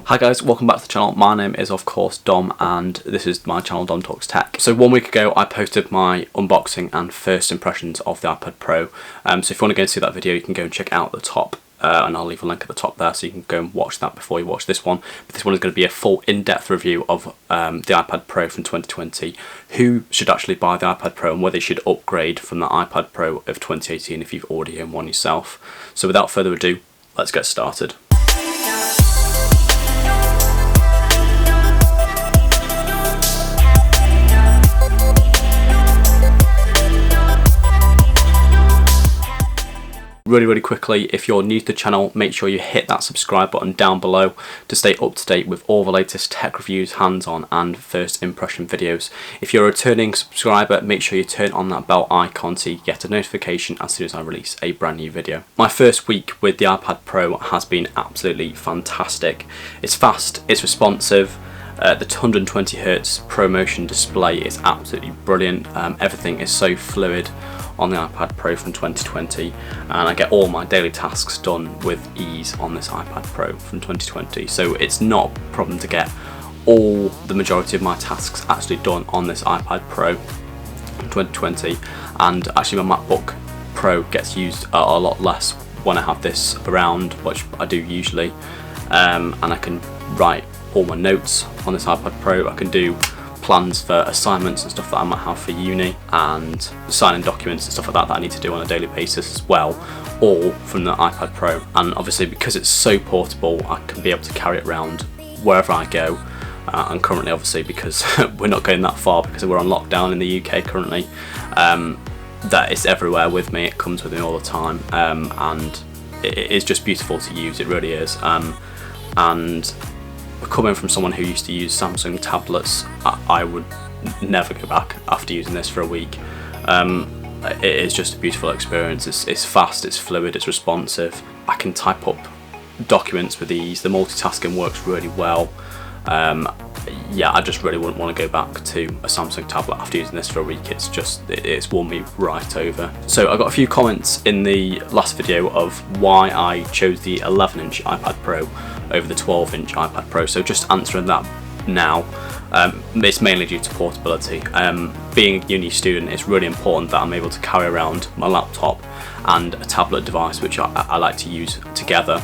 Hi guys, welcome back to the channel. My name is of course Dom and this is my channel DomTalksTech. So 1 week ago I posted my unboxing and first impressions of the iPad Pro. So if you want to go and see that video you can go and check it out at the top. And I'll leave a link at the top there so you can go and watch that before you watch this one. But this one is going to be a full in-depth review of the iPad Pro from 2020, who should actually buy the iPad Pro and whether they should upgrade from the iPad Pro of 2018 if you've already owned one yourself. So without further ado, let's get started. Really quickly, if you're new to the channel, make sure you hit that subscribe button down below to stay up to date with all the latest tech reviews, hands-on and first impression videos. If you're a returning subscriber, make sure you turn on that bell icon so you get a notification as soon as I release a brand new video. My first week with the iPad Pro has been absolutely fantastic. It's fast, it's responsive. The 120Hz ProMotion display is absolutely brilliant. Everything is so fluid on the iPad Pro from 2020 and I get all my daily tasks done with ease on this iPad Pro from 2020. So it's not a problem to get the majority of my tasks actually done on this iPad Pro from 2020, and actually my MacBook Pro gets used a lot less when I have this around, which I do usually, and I can write all my notes on this iPad Pro. I can do plans for assignments and stuff that I might have for uni and signing documents and stuff like that I need to do on a daily basis as well, all from the iPad Pro. And obviously because it's so portable I can be able to carry it around wherever I go, and currently obviously because we're not going that far because we're on lockdown in the UK currently, that it's everywhere with me, it comes with me all the time, and it is just beautiful to use, it really is. And coming from someone who used to use Samsung tablets, I would never go back after using this for a week. It is just a beautiful experience. It's fast, it's fluid, it's responsive. I can type up documents with ease. The multitasking works really well. Yeah, I just really wouldn't want to go back to a Samsung tablet after using this for a week. It's won me right over. So I got a few comments in the last video of why I chose the 11-inch iPad Pro over the 12-inch iPad Pro. So just answering that now, it's mainly due to portability. Being a uni student, it's really important that I'm able to carry around my laptop and a tablet device, which I like to use together.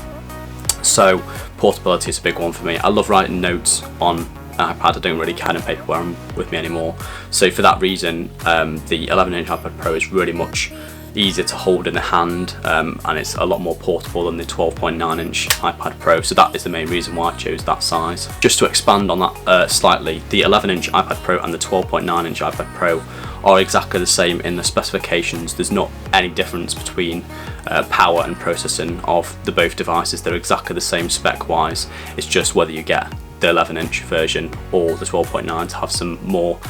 So portability is a big one for me. I love writing notes on iPad. I don't really carry a paper with me anymore. So for that reason, the 11-inch iPad Pro is really much easier to hold in the hand, and it's a lot more portable than the 12.9-inch iPad Pro. So that is the main reason why I chose that size. Just to expand on that slightly, the 11-inch iPad Pro and the 12.9-inch iPad Pro are exactly the same in the specifications. There's not any difference between power and processing of the both devices. They're exactly the same spec wise. It's just whether you get the 11-inch version or the 12.9 to have some more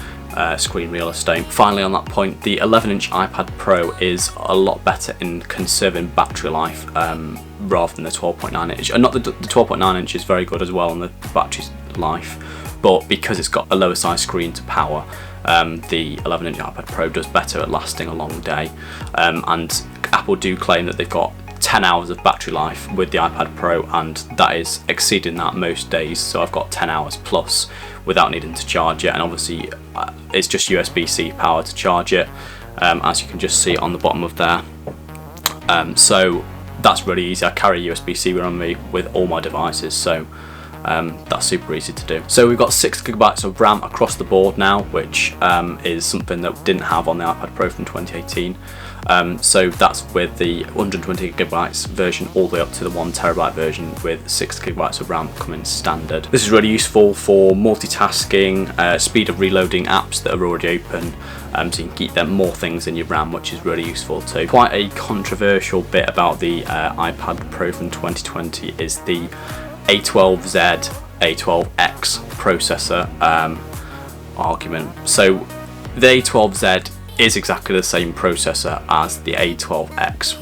screen real estate. Finally, on that point, the 11-inch iPad Pro is a lot better in conserving battery life rather than the 12.9-inch. And not the 12.9-inch is very good as well on the battery life, but because it's got a lower size screen to power, the 11-inch iPad Pro does better at lasting a long day. And Apple do claim that they've got 10 hours of battery life with the iPad Pro, and that is exceeding that most days. So I've got 10 hours plus without needing to charge it, and obviously it's just USB-C power to charge it, as you can just see on the bottom of there. So that's really easy. I carry USB-C on me with all my devices, so that's super easy to do. So we've got 6GB of RAM across the board now, which is something that we didn't have on the iPad Pro from 2018. So that's with the 120GB version all the way up to the 1TB version with 6GB of RAM coming standard. This is really useful for multitasking, speed of reloading apps that are already open, so you can keep them more things in your RAM, which is really useful too. Quite a controversial bit about the iPad Pro from 2020 is the A12Z, A12X processor argument. So the A12Z is exactly the same processor as the A12X.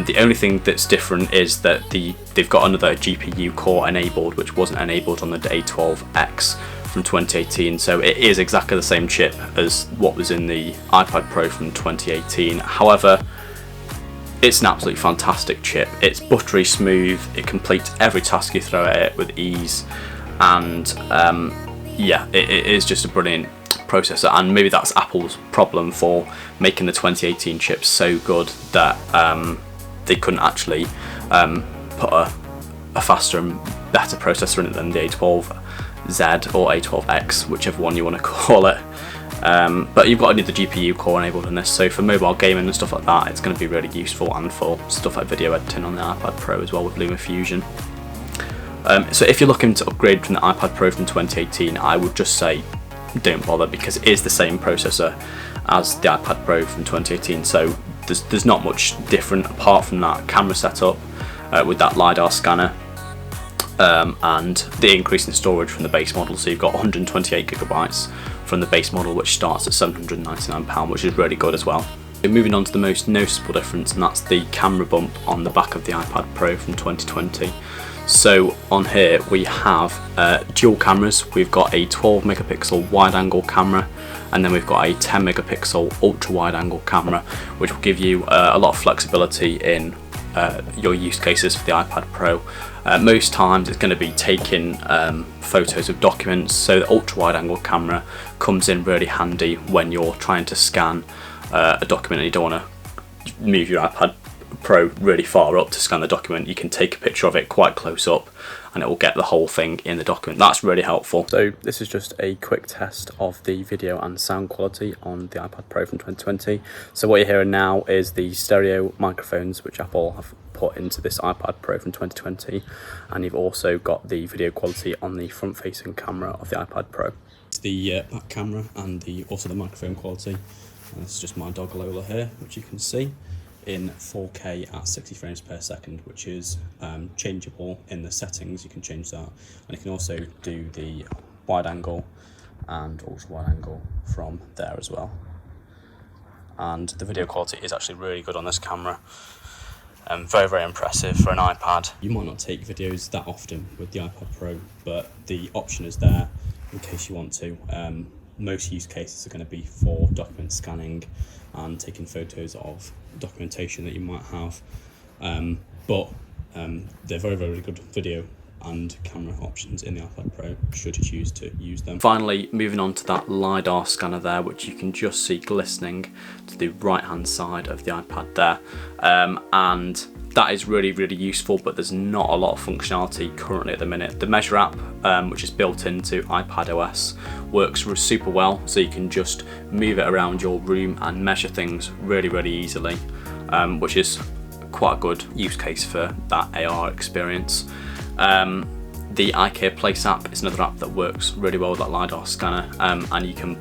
The only thing that's different is that they've got another GPU core enabled, which wasn't enabled on the A12X from 2018. So it is exactly the same chip as what was in the iPad Pro from 2018. However, it's an absolutely fantastic chip. It's buttery smooth, it completes every task you throw at it with ease, and yeah, it is just a brilliant processor. And maybe that's Apple's problem for making the 2018 chips so good that they couldn't actually put a faster and better processor in it than the A12Z or A12X, whichever one you want to call it. But you've got another GPU core enabled in this, so for mobile gaming and stuff like that, it's going to be really useful, and for stuff like video editing on the iPad Pro as well with LumaFusion. So if you're looking to upgrade from the iPad Pro from 2018, I would just say don't bother, because it is the same processor as the iPad Pro from 2018, so there's not much different apart from that camera setup with that LiDAR scanner, and the increase in storage from the base model. So you've got 128GB from the base model, which starts at £799, which is really good as well. Moving on to the most noticeable difference, and that's the camera bump on the back of the iPad Pro from 2020. So on here we have dual cameras. We've got a 12 megapixel wide angle camera, and then we've got a 10 megapixel ultra wide angle camera, which will give you a lot of flexibility in your use cases for the iPad Pro. Most times it's going to be taking photos of documents, so the ultra wide angle camera comes in really handy when you're trying to scan a document and you don't want to move your iPad Pro really far up to scan the document. You can take a picture of it quite close up and it will get the whole thing in the document. That's really helpful. So this is just a quick test of the video and sound quality on the iPad Pro from 2020. So what you're hearing now is the stereo microphones which Apple have put into this iPad Pro from 2020, and you've also got the video quality on the front facing camera of the iPad Pro. It's the back camera and also the microphone quality. And this is just my dog Lola here, which you can see in 4K at 60 frames per second, which is changeable in the settings. You can change that, and you can also do the wide angle and ultra wide angle from there as well. And the video quality is actually really good on this camera. Very, very impressive for an iPad. You might not take videos that often with the iPad Pro, but the option is there in case you want to. Most use cases are going to be for document scanning and taking photos of documentation that you might have, but they're very, very good video and camera options in the iPad Pro should you choose to use them. Finally, moving on to that LiDAR scanner there, which you can just see glistening to the right hand side of the iPad there, and that is really, really useful, but there's not a lot of functionality currently at the minute. The Measure app, which is built into iPad OS, works super well, so you can just move it around your room and measure things really, really easily, which is quite a good use case for that AR experience. The IKEA Place app is another app that works really well with that LiDAR scanner, and you can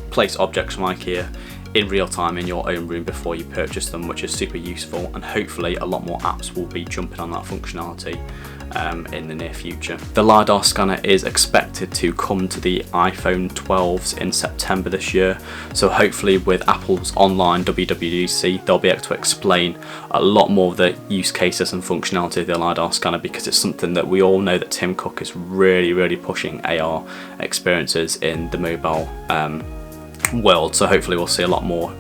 place objects from IKEA in real time in your own room before you purchase them, which is super useful, and hopefully a lot more apps will be jumping on that functionality in the near future. The LiDAR scanner is expected to come to the iPhone 12s in September this year, so hopefully with Apple's online WWDC they'll be able to explain a lot more of the use cases and functionality of the LiDAR scanner, because it's something that we all know that Tim Cook is really, really pushing AR experiences in the mobile world, so hopefully we'll see a lot more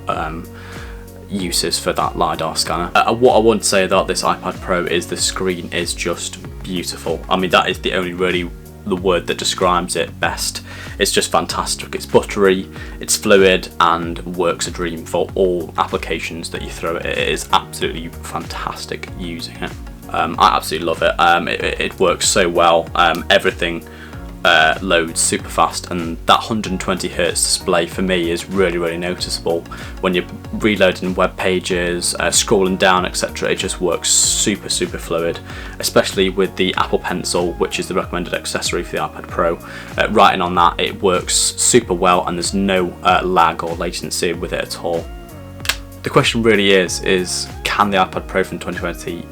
uses for that LiDAR scanner. What I want to say about this iPad Pro is the screen is just beautiful. I mean, that is the only really the word that describes it best. It's just fantastic. It's buttery, it's fluid, and works a dream for all applications that you throw at it. It is absolutely fantastic using it. I absolutely love it. It works so well. Everything loads super fast, and that 120Hz display for me is really, really noticeable when you're reloading web pages, scrolling down, etc. It just works super, super fluid, especially with the Apple Pencil, which is the recommended accessory for the iPad Pro. Writing on that, it works super well, and there's no lag or latency with it at all. The question really is can the iPad Pro from 2020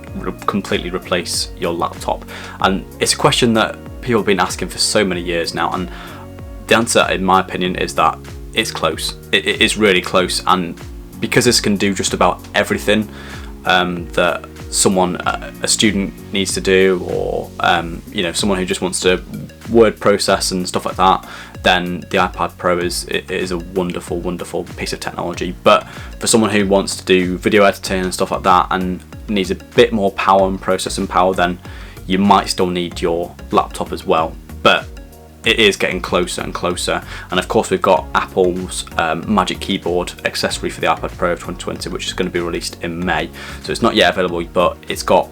completely replace your laptop? And it's a question that people have been asking for so many years now, and the answer in my opinion is that it's close. It is really close, and because this can do just about everything that a student needs to do, or you know, someone who just wants to word process and stuff like that, then the iPad Pro is a wonderful piece of technology. But for someone who wants to do video editing and stuff like that and needs a bit more power and processing power, then you might still need your laptop as well. But it is getting closer and closer, and of course we've got Apple's Magic Keyboard accessory for the iPad Pro of 2020, which is going to be released in May. So it's not yet available, but it's got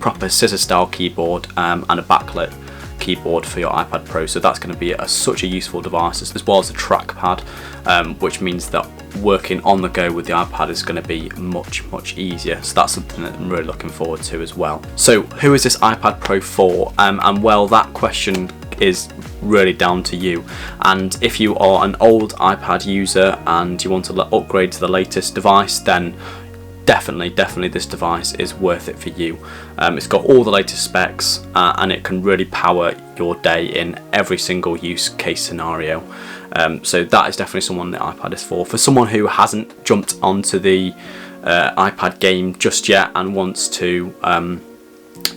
proper scissor style keyboard and a backlit keyboard for your iPad Pro. So that's going to be such a useful device, as well as a trackpad, which means that working on the go with the iPad is going to be much easier. So that's something that I'm really looking forward to as well. So who is this iPad Pro for? And well, that question is really down to you. And if you are an old iPad user and you want to upgrade to the latest device, then definitely this device is worth it for you. It's got all the latest specs and it can really power your day in every single use case scenario. So that is definitely someone the iPad is for. For someone who hasn't jumped onto the iPad game just yet and wants to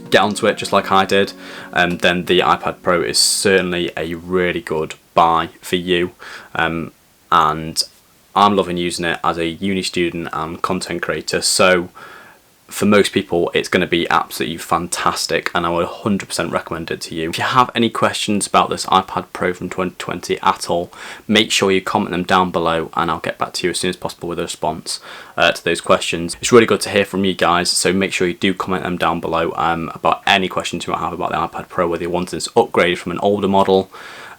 get onto it just like I did, then the iPad Pro is certainly a really good buy for you. And I'm loving using it as a uni student and content creator, so for most people it's going to be absolutely fantastic, and I would 100% recommend it to you. If you have any questions about this iPad Pro from 2020 at all, make sure you comment them down below and I'll get back to you as soon as possible with a response to those questions. It's really good to hear from you guys, so make sure you do comment them down below about any questions you might have about the iPad Pro, whether you want this upgraded from an older model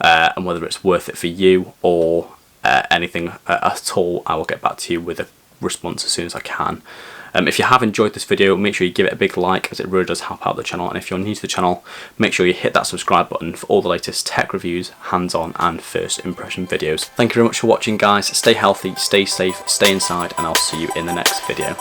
and whether it's worth it for you, or anything at all. I will get back to you with a response as soon as I can. If you have enjoyed this video, make sure you give it a big like, as it really does help out the channel. And if you're new to the channel, make sure you hit that subscribe button for all the latest tech reviews, hands-on and first impression videos. Thank you very much for watching, guys. Stay healthy, stay safe, stay inside, and I'll see you in the next video.